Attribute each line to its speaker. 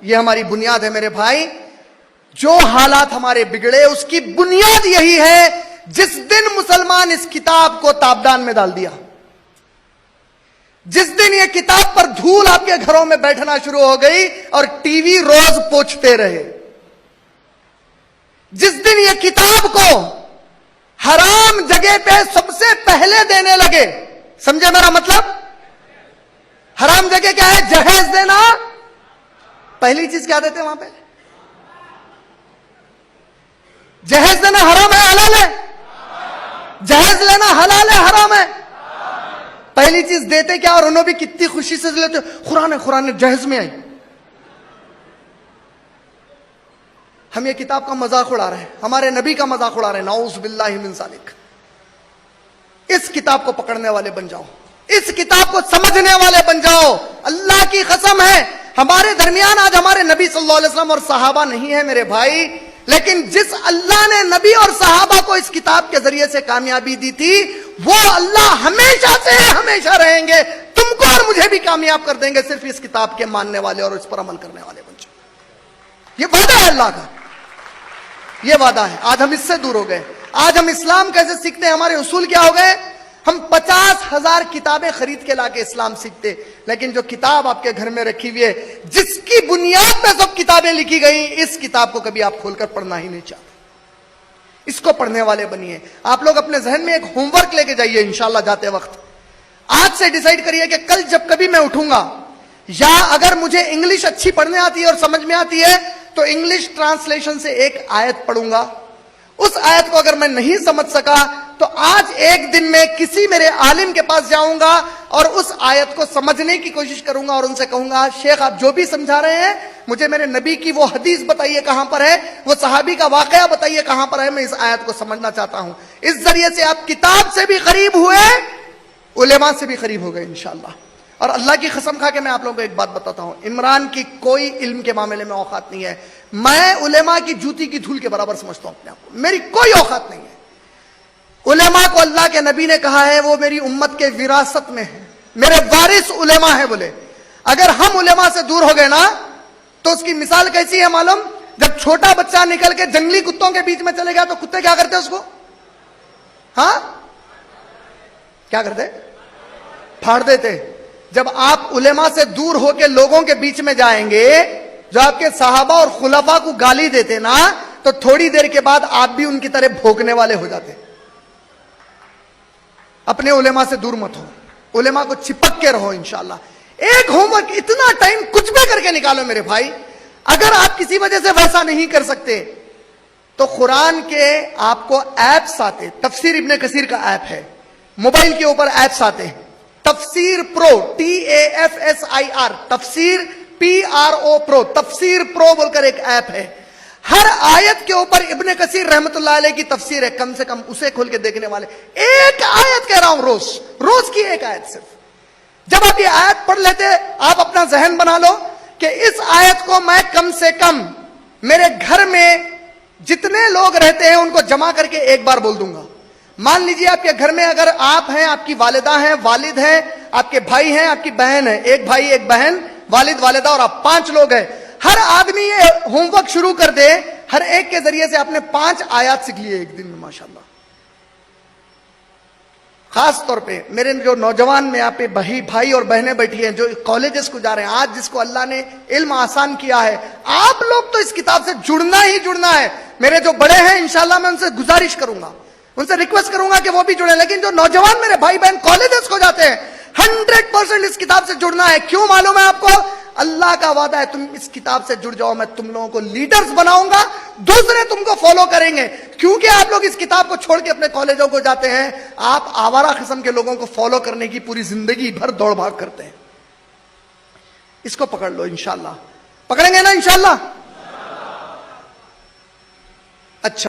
Speaker 1: یہ ہماری بنیاد ہے میرے بھائی. جو حالات ہمارے بگڑے اس کی بنیاد یہی ہے جس دن مسلمان اس کتاب کو تابدان میں ڈال دیا, جس دن یہ کتاب پر دھول آپ کے گھروں میں بیٹھنا شروع ہو گئی اور ٹی وی روز پوچھتے رہے, جس دن یہ کتاب کو حرام جگہ پہ سب سے پہلے دینے لگے. سمجھے میرا مطلب؟ حرام جگہ کیا ہے؟ جہیز دینا. پہلی چیز کیا دیتے وہاں پہ؟ جہیز دینا حرام ہے حلال ہے؟ جہیز لینا حلال ہے حرام ہے؟ پہلی چیز دیتے کیا, اور انہوں بھی کتنی خوشی سے لیتے, قرآن جہیز میں آئی. ہم یہ کتاب کا مذاق اڑا رہے ہیں, ہمارے نبی کا مذاق اڑا رہے ہیں. نعوذ باللہ من ذالک. اس کتاب کو پکڑنے والے بن جاؤ, اس کتاب کو سمجھنے والے بن جاؤ. اللہ کی قسم ہے ہمارے درمیان آج ہمارے نبی صلی اللہ علیہ وسلم اور صحابہ نہیں ہے میرے بھائی, لیکن جس اللہ نے نبی اور صحابہ کو اس کتاب کے ذریعے سے کامیابی دی تھی وہ اللہ ہمیشہ سے ہمیشہ رہیں گے. تم کو اور مجھے بھی کامیاب کر دیں گے, صرف اس کتاب کے ماننے والے اور اس پر عمل کرنے والے بن جاؤ. یہ وعدہ ہے اللہ کا, یہ وعدہ ہے. آج ہم اس سے دور ہو گئے. آج ہم اسلام کیسے سیکھتے ہیں؟ ہمارے اصول کیا ہو گئے؟ ہم 50,000 کتابیں خرید کے لا کے اسلام سیکھتے, لیکن جو کتاب آپ کے گھر میں رکھی ہوئی ہے جس کی بنیاد پہ سب کتابیں لکھی گئی, اس کتاب کو کبھی آپ کھول کر پڑھنا ہی نہیں چاہتے. اس کو پڑھنے والے بنیے. آپ لوگ اپنے ذہن میں ایک ہوم ورک لے کے جائیے انشاءاللہ جاتے وقت. آج سے ڈیسائیڈ کریے کہ کل جب کبھی میں اٹھوں گا, یا اگر مجھے انگلش اچھی پڑھنے آتی ہے اور سمجھ میں آتی ہے تو انگلش ٹرانسلیشن سے ایک آیت پڑھوں گا. اس آیت کو اگر میں نہیں سمجھ سکا تو آج ایک دن میں کسی میرے عالم کے پاس جاؤں گا اور اس آیت کو سمجھنے کی کوشش کروں گا اور ان سے کہوں گا شیخ آپ جو بھی سمجھا رہے ہیں مجھے میرے نبی کی وہ حدیث بتائیے کہاں پر ہے, وہ صحابی کا واقعہ بتائیے کہاں پر ہے, میں اس آیت کو سمجھنا چاہتا ہوں. اس ذریعے سے آپ کتاب سے بھی قریب ہوئے, علماء سے بھی قریب ہو گئے انشاءاللہ. اور اللہ کی قسم کھا کے میں آپ لوگوں کو ایک بات بتاتا ہوں, عمران کی کوئی علم کے معاملے میں اوقات نہیں ہے. میں علماء کی جوتی کی دھول کے برابر سمجھتا ہوں اپنے آپ کو, میری کوئی اوقات نہیں ہے. علماء کو اللہ کے نبی نے کہا ہے وہ میری امت کے وراثت میں ہے, میرے وارث علماء ہے بولے. اگر ہم علماء سے دور ہو گئے نا تو اس کی مثال کیسی ہے معلوم؟ جب چھوٹا بچہ نکل کے جنگلی کتوں کے بیچ میں چلے گیا تو کتے کیا کرتے اس کو؟ ہاں کیا کرتے؟ پھاڑ دیتے. جب آپ علماء سے دور ہو کے لوگوں کے بیچ میں جائیں گے جو آپ کے صحابہ اور خلفاء کو گالی دیتے نا, تو تھوڑی دیر کے بعد آپ بھی ان کی طرح بھونکنے والے ہو جاتے. اپنے علماء سے دور مت ہو, علماء کو چپک کے رہو انشاءاللہ. ایک ہوم ورک اتنا ٹائم کچھ بھی کر کے نکالو میرے بھائی. اگر آپ کسی وجہ سے ویسا نہیں کر سکتے تو قرآن کے آپ کو ایپس آتے, تفسیر ابن کثیر کا ایپ ہے, موبائل کے اوپر ایپس آتے ہیں, تفسیر پرو TAFSIR, تفسیر PRO پرو, تفسیر پرو بول کر ایک ایپ ہے. ہر آیت کے اوپر ابن کثیر رحمت اللہ علیہ کی تفسیر ہے, کم سے کم اسے کھول کے دیکھنے والے. ایک آیت کہہ رہا ہوں, روز کی ایک آیت صرف. جب آپ یہ آیت پڑھ لیتے آپ اپنا ذہن بنا لو کہ اس آیت کو میں کم سے کم میرے گھر میں جتنے لوگ رہتے ہیں ان کو جمع کر کے ایک بار بول دوں گا. مان لیجیے آپ کے گھر میں اگر آپ ہیں, آپ کی والدہ ہیں, والد ہیں, آپ کے بھائی ہیں, آپ کی بہن ہے, ایک بھائی ایک بہن, والد والدہ اور آپ 5 لوگ ہیں. ہر آدمی یہ ہوم ورک شروع کر دے, ہر ایک کے ذریعے سے آپ نے 5 آیات سیکھ لیے ایک دن میں ماشاءاللہ. خاص طور پہ میرے جو نوجوان میں آپ پہ بھائی اور بہنیں بیٹھی ہیں جو کالجز کو جا رہے ہیں, آج جس کو اللہ نے علم آسان کیا ہے, آپ لوگ تو اس کتاب سے جڑنا ہی جڑنا ہے. میرے جو بڑے ہیں انشاءاللہ میں ان سے گزارش کروں گا, ان سے ریکویسٹ کروں گا کہ وہ بھی جڑیں. لیکن جو نوجوان میرے بھائی بہن کالجز کو جاتے ہیں 100% اس کتاب سے جڑنا ہے. کیوں معلوم ہے آپ کو؟ اللہ کا وعدہ ہے تم اس کتاب سے جڑ جاؤ, میں تم لوگوں کو لیڈرز بناؤں گا, دوسرے تم کو فالو کریں گے. کیونکہ آپ لوگ اس کتاب کو چھوڑ کے اپنے کالجوں کو جاتے ہیں, آپ آوارہ قسم کے لوگوں کو فالو کرنے کی پوری زندگی بھر دوڑ بھاگ کرتے ہیں. اس کو پکڑ لو انشاءاللہ. پکڑیں گے نا انشاءاللہ؟ اچھا.